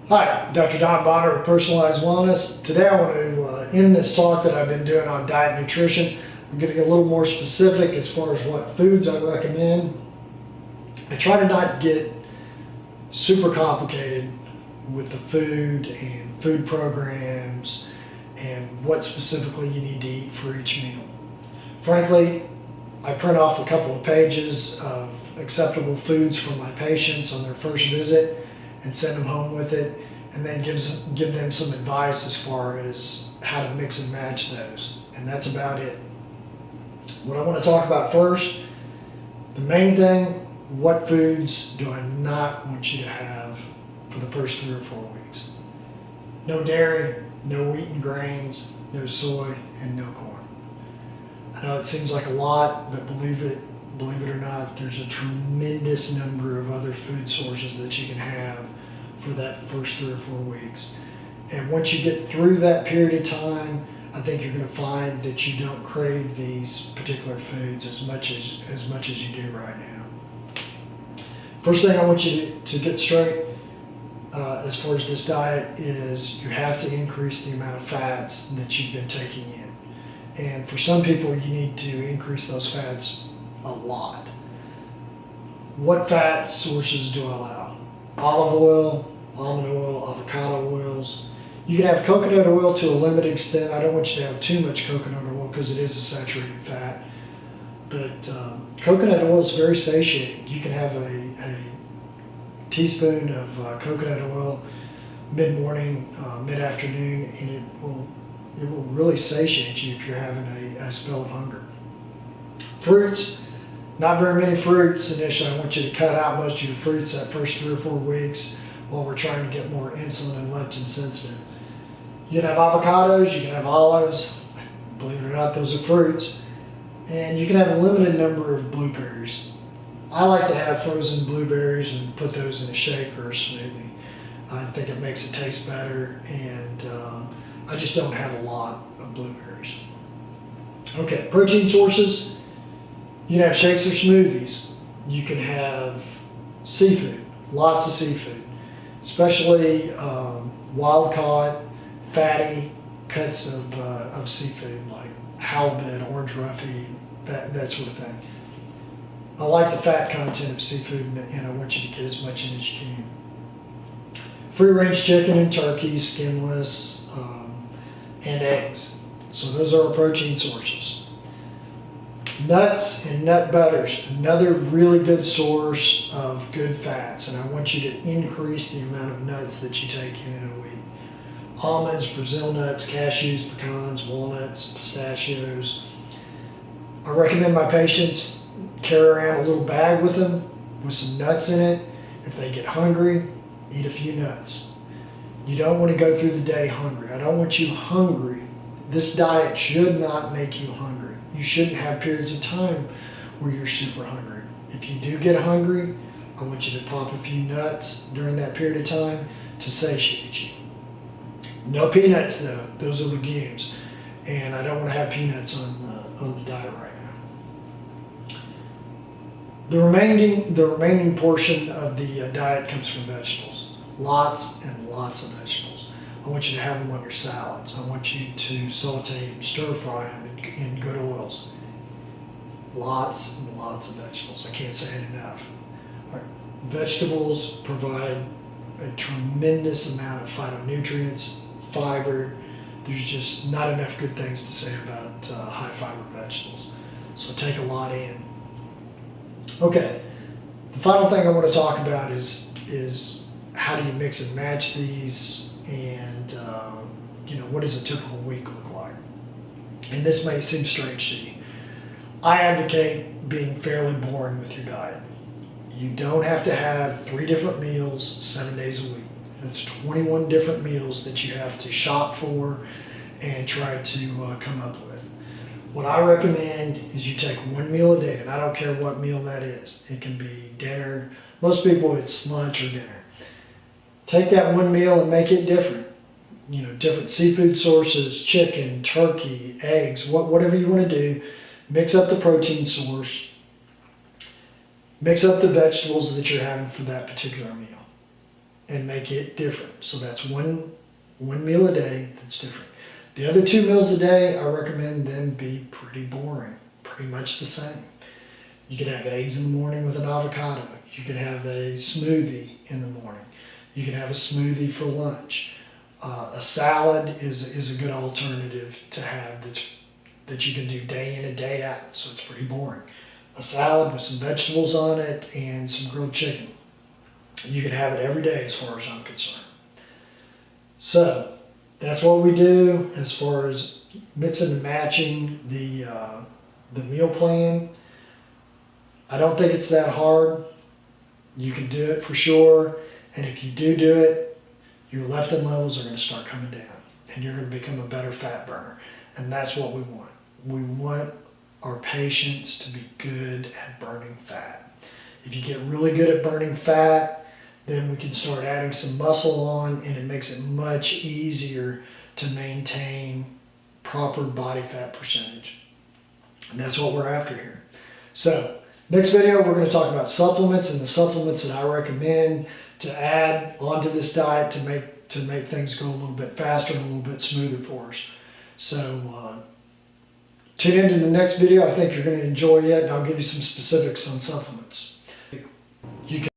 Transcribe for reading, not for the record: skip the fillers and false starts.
Hi, Dr. Don Bonner with Personalized Wellness. Today I want to end this talk that I've been doing on diet and nutrition. I'm getting a little more specific as far as what foods I recommend. I try to not get super complicated with the food and food programs and what specifically you need to eat for each meal. Frankly, I print off a couple of pages of acceptable foods for my patients on their first visit and send them home with it, and then give them some advice as far as how to mix and match those. And that's about it. What I want to talk about first, the main thing, what foods do I not want you to have for the first 3 or 4 weeks? No dairy, no wheat and grains, no soy, and no corn. I know it seems like a lot, but believe it or not, there's a tremendous number of other food sources that you can have for that first 3 or 4 weeks. And once you get through that period of time, I think you're going to find that you don't crave these particular foods as much as you do right now. First thing I want you to get straight as far as this diet is you have to increase the amount of fats that you've been taking in. And for some people, you need to increase those fats a lot. What fat sources do I allow? Olive oil, almond oil, avocado oils. You can have coconut oil to a limited extent. I don't want you to have too much coconut oil because it is a saturated fat. But coconut oil is very satiating. You can have a teaspoon of coconut oil mid-morning, mid-afternoon, and it will really satiate you if you're having a spell of hunger. Fruits. Not very many fruits initially. I want you to cut out most of your fruits that first 3 or 4 weeks while we're trying to get more insulin and leptin sensitive. You can have avocados, you can have olives, believe it or not, those are fruits. And you can have a limited number of blueberries. I like to have frozen blueberries and put those in a shake or a smoothie. I think it makes it taste better, and I just don't have a lot of blueberries. Okay, protein sources. You can have shakes or smoothies. You can have seafood, lots of seafood, especially wild-caught, fatty cuts of seafood like halibut, orange roughy, that sort of thing. I like the fat content of seafood, and I want you to get as much in as you can. Free-range chicken and turkey, skinless, and eggs. So those are our protein sources. Nuts and nut butters, another really good source of good fats, and I want you to increase the amount of nuts that you take in a week. Almonds, Brazil nuts, cashews, pecans, walnuts, pistachios. I recommend my patients carry around a little bag with them with some nuts in it. If they get hungry, eat a few nuts. You don't want to go through the day hungry. I don't want you hungry. This diet should not make you hungry. You shouldn't have periods of time where you're super hungry. If you do get hungry, I want you to pop a few nuts during that period of time to satiate you. No peanuts though, those are legumes. And I don't want to have peanuts on the diet right now. The remaining portion of the diet comes from vegetables. Lots and lots of vegetables. I want you to have them on your salads. I want you to saute them, stir fry them in good oils. Lots and lots of vegetables. I can't say it enough. Vegetables provide a tremendous amount of phytonutrients, fiber. There's just not enough good things to say about high fiber vegetables. So take a lot in. Okay, the final thing I want to talk about is how do you mix and match these, and what does a typical week look like? And this may seem strange to you. I advocate being fairly boring with your diet. You don't have to have 3 different meals 7 days a week. That's 21 different meals that you have to shop for and try to come up with. What I recommend is you take 1 meal a day, and I don't care what meal that is. It can be dinner. Most people, it's lunch or dinner. Take that 1 meal and make it different. Different seafood sources, chicken, turkey, eggs, whatever you want to do. Mix up the protein source. Mix up the vegetables that you're having for that particular meal. and make it different. So that's one meal a day that's different. The other 2 meals a day, I recommend them be pretty boring, pretty much the same. You can have eggs in the morning with an avocado. You can have a smoothie in the morning. You can have a smoothie for lunch. A salad is a good alternative to have that you can do day in and day out, so it's pretty boring. A salad with some vegetables on it and some grilled chicken. You can have it every day as far as I'm concerned. So that's what we do as far as mixing and matching the meal plan. I don't think it's that hard. You can do it for sure. And if you do it, your leptin levels are going to start coming down and you're going to become a better fat burner. And that's what we want. We want our patients to be good at burning fat. If you get really good at burning fat, then we can start adding some muscle on, and it makes it much easier to maintain proper body fat percentage. And that's what we're after here. So next video, we're going to talk about supplements and the supplements that I recommend to add onto this diet to make things go a little bit faster and a little bit smoother for us. So tune into the next video. I think you're going to enjoy it, and I'll give you some specifics on supplements. You can